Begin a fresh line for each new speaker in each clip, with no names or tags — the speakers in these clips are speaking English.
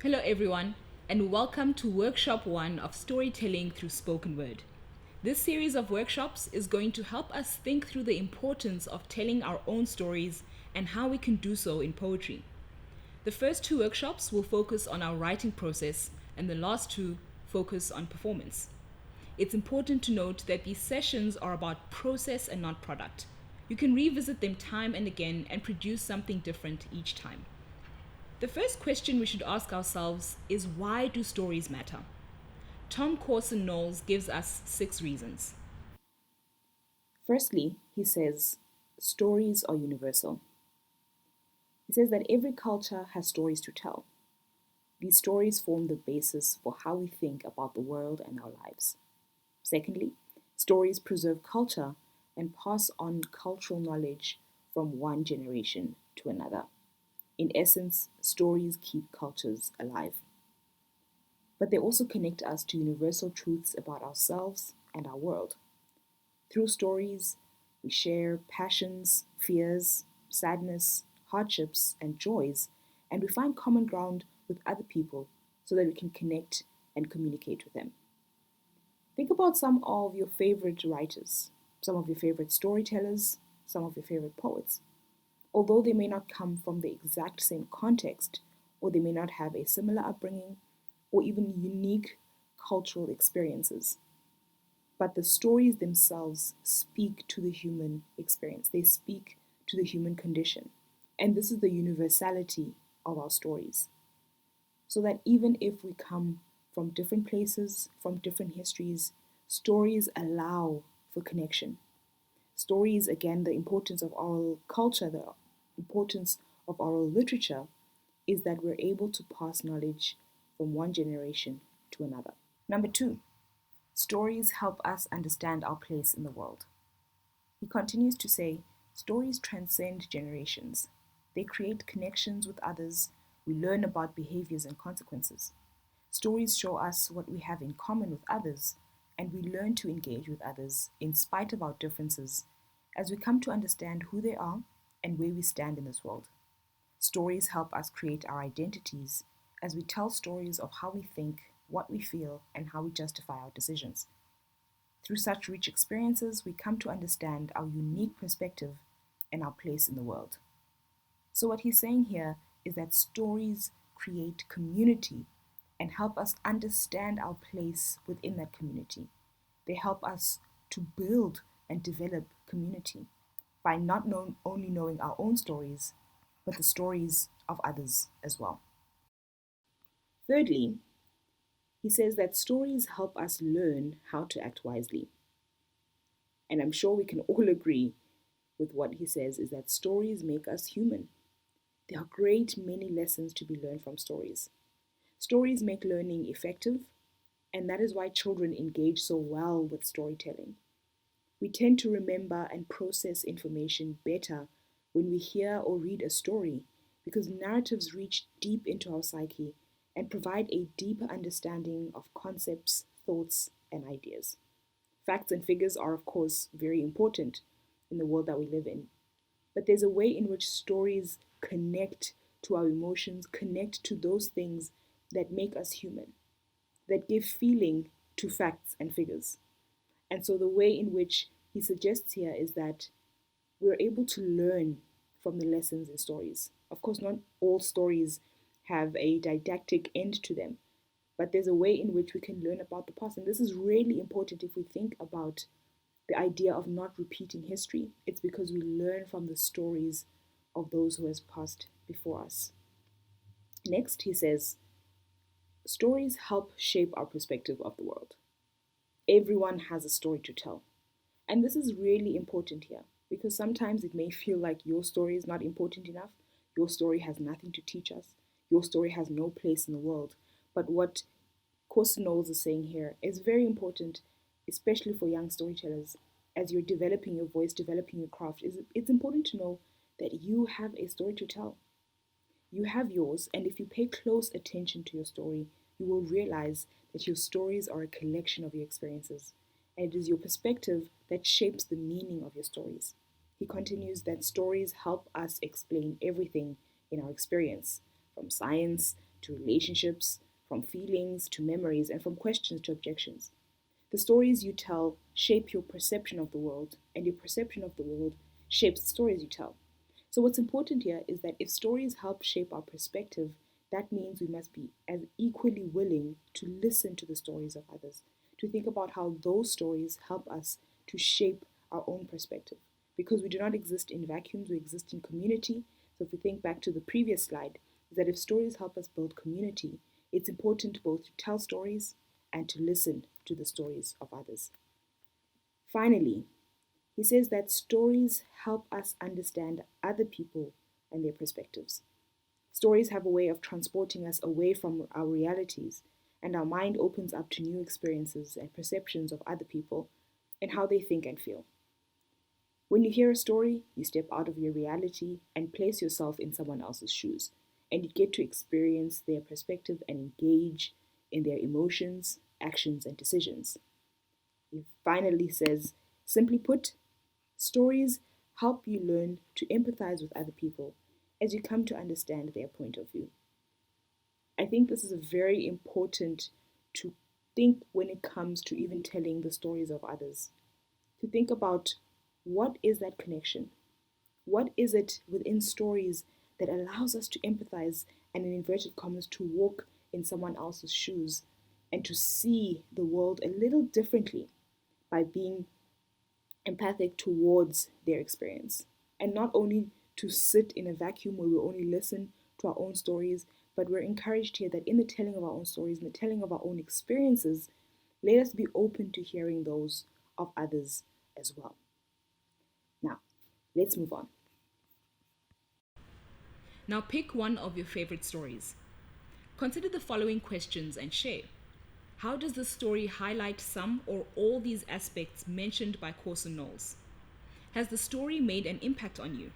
Hello, everyone, and welcome to Workshop 1 of Storytelling Through Spoken Word. This series of workshops is going to help us think through the importance of telling our own stories and how we can do so in poetry. The first two workshops will focus on our writing process, and the last two focus on performance. It's important to note that these sessions are about process and not product. You can revisit them time and again and produce something different each time. The first question we should ask ourselves is, why do stories matter? Tom Corson Knowles gives us 6 reasons.
Firstly, he says stories are universal. He says that every culture has stories to tell. These stories form the basis for how we think about the world and our lives. Secondly, stories preserve culture and pass on cultural knowledge from one generation to another. In essence, stories keep cultures alive. But they also connect us to universal truths about ourselves and our world. Through stories, we share passions, fears, sadness, hardships, and joys, and we find common ground with other people so that we can connect and communicate with them. Think about some of your favorite writers, some of your favorite storytellers, some of your favorite poets. Although they may not come from the exact same context, or they may not have a similar upbringing, or even unique cultural experiences, but the stories themselves speak to the human experience. They speak to the human condition. And this is the universality of our stories. So that even if we come from different places, from different histories, stories allow for connection. Stories, again, the importance of oral culture, the importance of oral literature is that we're able to pass knowledge from one generation to another. Number two, stories help us understand our place in the world. He continues to say, stories transcend generations. They create connections with others. We learn about behaviors and consequences. Stories show us what we have in common with others, and we learn to engage with others in spite of our differences as we come to understand who they are and where we stand in this world. Stories help us create our identities as we tell stories of how we think, what we feel, and how we justify our decisions. Through such rich experiences, we come to understand our unique perspective and our place in the world. So, what he's saying here is that stories create community and help us understand our place within that community. They help us to build and develop community by not only knowing our own stories, but the stories of others as well. Thirdly, he says that stories help us learn how to act wisely. And I'm sure we can all agree with what he says is that stories make us human. There are great many lessons to be learned from stories. Stories make learning effective, and that is why children engage so well with storytelling. We tend to remember and process information better when we hear or read a story because narratives reach deep into our psyche and provide a deeper understanding of concepts, thoughts, and ideas. Facts and figures are, of course, very important in the world that we live in. But there's a way in which stories connect to our emotions, connect to those things that make us human, that give feeling to facts and figures. And so the way in which he suggests here is that we're able to learn from the lessons in stories. Of course, not all stories have a didactic end to them, but there's a way in which we can learn about the past. And this is really important if we think about the idea of not repeating history. It's because we learn from the stories of those who has passed before us. Next, he says, stories help shape our perspective of the world. Everyone has a story to tell. And this is really important here because sometimes it may feel like your story is not important enough. Your story has nothing to teach us. Your story has no place in the world. But what Corson Knowles is saying here is very important, especially for young storytellers. As you're developing your voice, developing your craft, it's important to know that you have a story to tell. You have yours, and if you pay close attention to your story, you will realize that your stories are a collection of your experiences, and it is your perspective that shapes the meaning of your stories. He continues that stories help us explain everything in our experience, from science to relationships, from feelings to memories, and from questions to objections. The stories you tell shape your perception of the world, and your perception of the world shapes the stories you tell. So, what's important here is that if stories help shape our perspective, that means we must be as equally willing to listen to the stories of others, to think about how those stories help us to shape our own perspective. Because we do not exist in vacuums, we exist in community. So, if we think back to the previous slide, is that if stories help us build community, it's important both to tell stories and to listen to the stories of others. Finally, he says that stories help us understand other people and their perspectives. Stories have a way of transporting us away from our realities, and our mind opens up to new experiences and perceptions of other people and how they think and feel. When you hear a story, you step out of your reality and place yourself in someone else's shoes, and you get to experience their perspective and engage in their emotions, actions, and decisions. He finally says, simply put, stories help you learn to empathize with other people as you come to understand their point of view. I think this is very important to think when it comes to even telling the stories of others. To think about what is that connection? What is it within stories that allows us to empathize and, in inverted commas, to walk in someone else's shoes and to see the world a little differently by being empathic towards their experience? And not only to sit in a vacuum where we only listen to our own stories, but we're encouraged here that in the telling of our own stories, in the telling of our own experiences, let us be open to hearing those of others as well. Now, let's move on.
Now pick one of your favorite stories. Consider the following questions and share. How does this story highlight some or all these aspects mentioned by Corson Knowles? Has the story made an impact on you?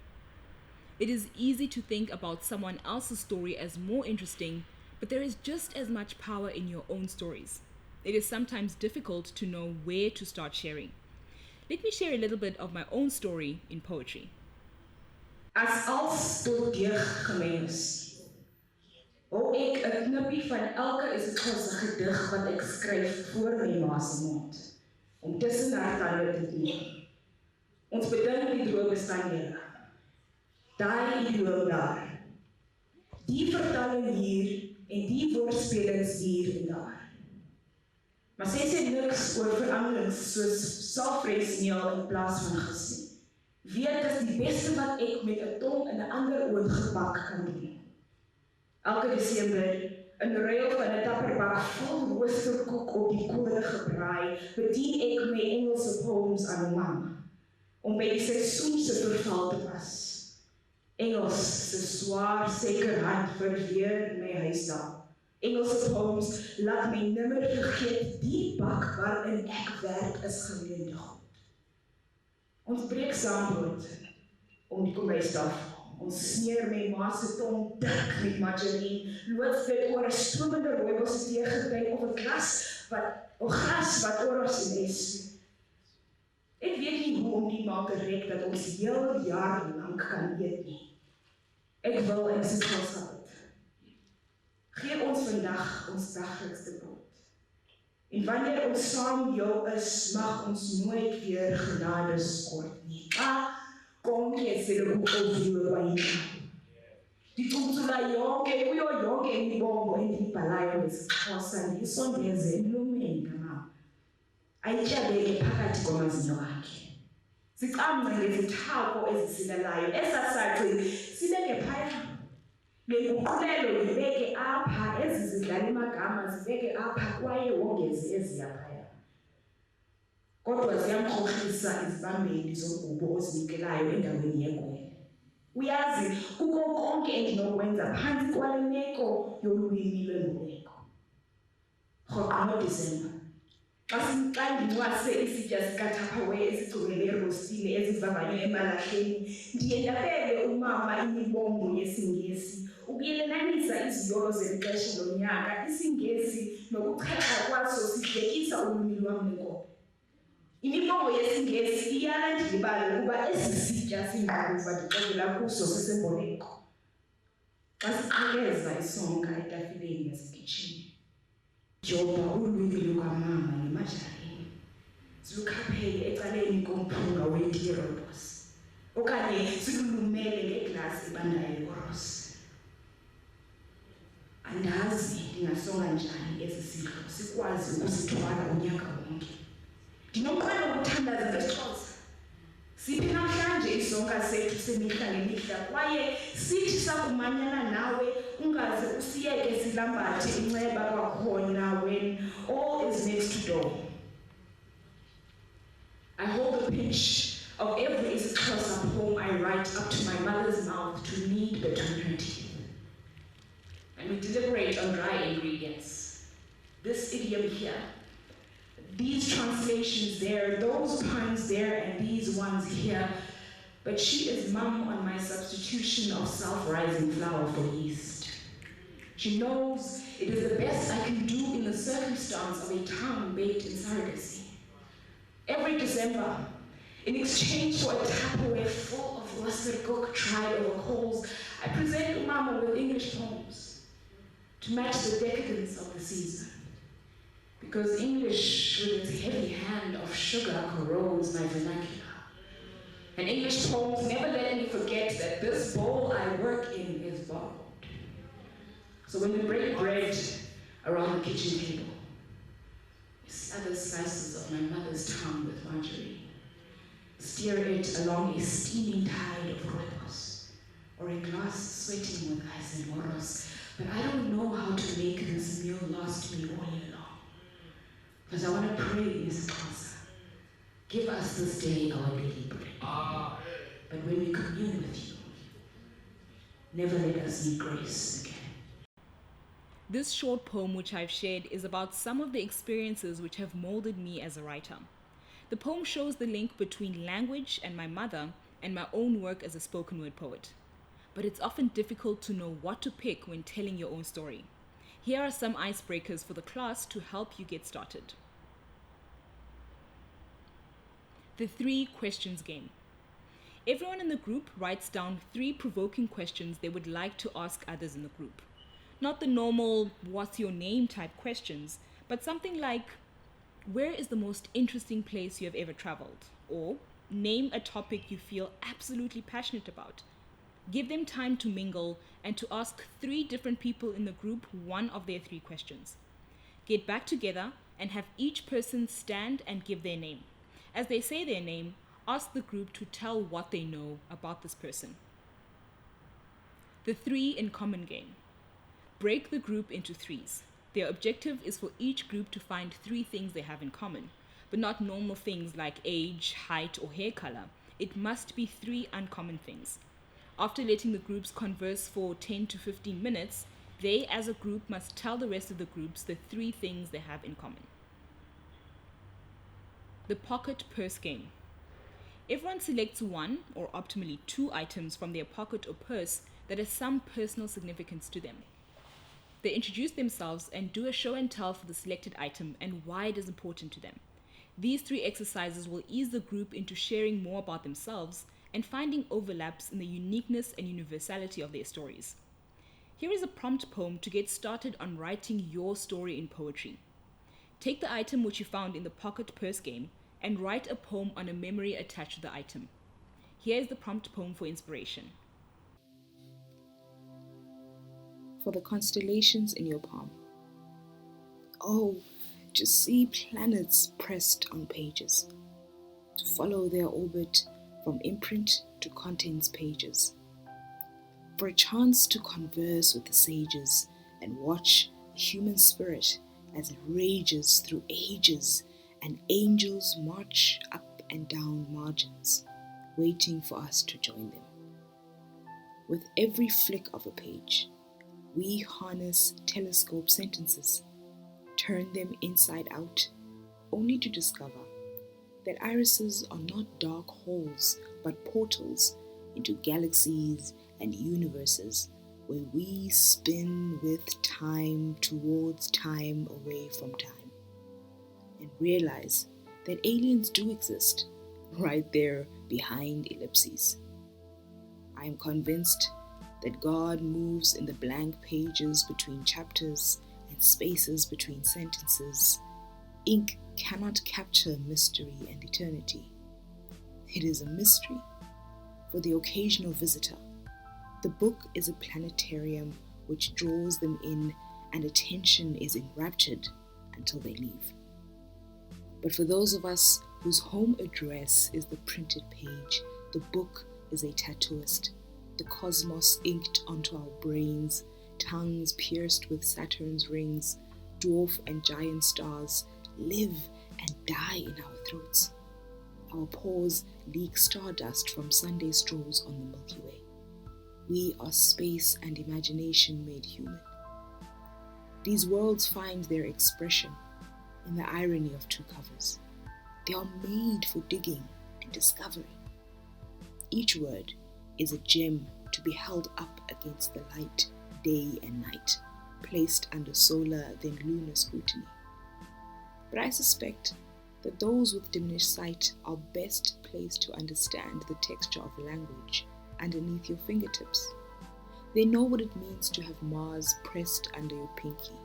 It is easy to think about someone else's story as more interesting, but there is just as much power in your own stories. It is sometimes difficult to know where to start sharing. Let me share a little bit of my own story in poetry.
As als tot deeg gemeng is, hou ek 'n knippie van elke Siphokazi gedig wat ek skryf voor my ma se mond, om tussen haar tande te neem. Ons bedink die droë bestanddele, daai idioom daar, die vertaling hier en die woordspelings hier en daar. Maar sy niks oor veranderings soos saafvleismeel in plaas van gas nie. Weet is die beste wat ek met 'n tong in 'n ander oond gebak kan doen. Elke Desember, in ruil van 'n tapperbak vol roosterkoek op die kolle gebraai, bedien ek my Engelse poems aan mamma, om by die seisoen se verval te pas. Engels se swaar seker hand verweer in my huisdaal. Engelse poems laat my nimmer vergeet die bak waarin ek werk is geleende goed. Ons breek saambrood om die kombuistafel. Ons sneer my ma se tong dik met margarine, loods dit oor 'n stomende rooibos tee gebruik of 'n glas wat oor ons is. Ek weet nie hoe om die maal te rek dat ons heel jaar lank kan eet nie. Ek wil in Siphokazi hou. Gee ons vandag ons daglikse brood. En wanneer ons saam jou is, mag ons nooit weer genade skort nie. Konke selekuoviwe kwa hii. Ditutula yonke, kuyo yonke imibongo endiyibhalayo nesiXhosa ndiyisondeze emlomeni mama. Ayityabeke phakathi kwamazinyo akhe. Sicamngce ngezithako ezisilelayo, esasaci sibeke phaya. Ngenguqulelo yibeke apha, ezi zidlala amagama zibeke apha kwaye wongeze eziya phaya. Kodwa ziyamkhohlisa izibambeli zogubo ozinikelayo endaweni yegwele. Uyazi, kuko konke endinokwenza phantsi kwale meko yolwimi lwembuleko. Rhoqo ngoDisemba, xa ndinwase isitya sikaTupperware esigcwele irostile ezivavanywe emalahleni, ndiye ndabele umama imibongo yesiNgesi, ukuyelenanisa iziyolo zelixesha lonyaka, isiNgesi nokuchexa kwaso sidlekisa ulwimi lwam lenkobe. Imibongo yesiNgesi iyala ndilibale ukuba esi sitya singakuva ndixelela kuso sesemboleko. Xa siqhekeza isonka etafileni yasekitshini, joba ulwimi lukamama nemajaleni, silukhaphele ecaleni komphunga wetirobos, okanye silulumele ngeglasi ebandayo yorosi. Andazi ndingasonga njani esi sidlo sikwazi ukusithwala unyaka wonke. Ndinoqala ukuthandaza ngesiXhosa. Siphi namhlanje isonka sethu semihla ngemihla kwaye sithi sakumanyana nawe ungaze usiyeke silambathe inceba kwakhona when all is next to door. I hold a pinch of every isiXhosa poem I write up to my mother's mouth to knead between her teeth. And we deliberate on dry ingredients. This idiom here, these translations there, those puns there, and these ones here. But she is mum on my substitution of self-rising flour for yeast. She knows it is the best I can do in the circumstance of a tongue baked in surrogacy. Every December, in exchange for a Tupperware full of rusted cook tried over coals, I present Mama with English poems to match the decadence of the season. Because English, with its heavy hand of sugar, corrodes my vernacular. And English poems never let me forget that this bowl I work in is borrowed. So when we break bread around the kitchen table, we slather slices of my mother's tongue with margarine, steer it along a steaming tide of rooibos, or a glass sweating with ice and moros. But I don't know how to make this meal last me all year long. Because I want to pray, Mrs. Xhosa, give us this day our daily bread. But when we commune with you, never let us need grace again.
This short poem which I've shared is about some of the experiences which have molded me as a writer. The poem shows the link between language and my mother and my own work as a spoken word poet. But it's often difficult to know what to pick when telling your own story. Here are some icebreakers for the class to help you get started. The 3 questions game. Everyone in the group writes down 3 provoking questions they would like to ask others in the group. Not the normal, what's your name type questions, but something like, where is the most interesting place you have ever traveled? Or, name a topic you feel absolutely passionate about. Give them time to mingle and to ask 3 different people in the group one of their 3 questions. Get back together and have each person stand and give their name. As they say their name, ask the group to tell what they know about this person. The 3 in common game. Break the group into 3s. Their objective is for each group to find 3 things they have in common, but not normal things like age, height, or hair color. It must be 3 uncommon things. After letting the groups converse for 10 to 15 minutes, they as a group must tell the rest of the groups the 3 things they have in common. The pocket purse game. Everyone selects 1 or optimally 2 items from their pocket or purse that has some personal significance to them. They introduce themselves and do a show and tell for the selected item and why it is important to them. These 3 exercises will ease the group into sharing more about themselves and finding overlaps in the uniqueness and universality of their stories. Here is a prompt poem to get started on writing your story in poetry. Take the item which you found in the pocket purse game and write a poem on a memory attached to the item. Here is the prompt poem for inspiration.
For the constellations in your palm. Oh, to see planets pressed on pages, to follow their orbit from imprint to contents pages, for a chance to converse with the sages and watch the human spirit as it rages through ages and angels march up and down margins, waiting for us to join them. With every flick of a page, we harness telescope sentences, turn them inside out, only to discover that irises are not dark holes, but portals into galaxies and universes where we spin with time towards time away from time, and realize that aliens do exist right there behind ellipses. I am convinced that God moves in the blank pages between chapters and spaces between sentences. Ink cannot capture mystery and eternity. It is a mystery for the occasional visitor. The book is a planetarium which draws them in, and attention is enraptured until they leave. But for those of us whose home address is the printed page, the book is a tattooist, the cosmos inked onto our brains, tongues pierced with Saturn's rings, dwarf and giant stars live and die in our throats. Our pores leak stardust from Sunday strolls on the Milky Way. We are space and imagination made human. These worlds find their expression in the irony of two covers. They are made for digging and discovery. Each word is a gem to be held up against the light, day and night, placed under solar then lunar scrutiny. But I suspect that those with diminished sight are best placed to understand the texture of language underneath your fingertips. They know what it means to have Mars pressed under your pinky,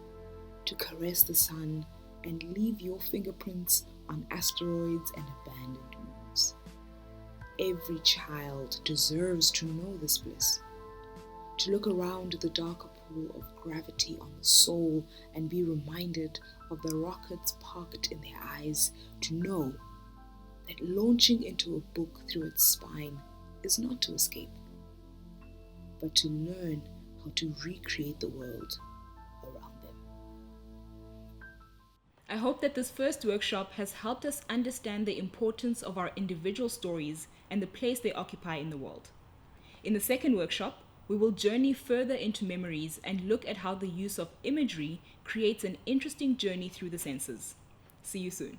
to caress the sun and leave your fingerprints on asteroids and abandoned moons. Every child deserves to know this bliss, to look around the darker pool of gravity on the soul and be reminded of the rockets parked in their eyes, to know that launching into a book through its spine is not to escape, but to learn how to recreate the world around them.
I hope that this first workshop has helped us understand the importance of our individual stories and the place they occupy in the world. In the second workshop, we will journey further into memories and look at how the use of imagery creates an interesting journey through the senses. See you soon.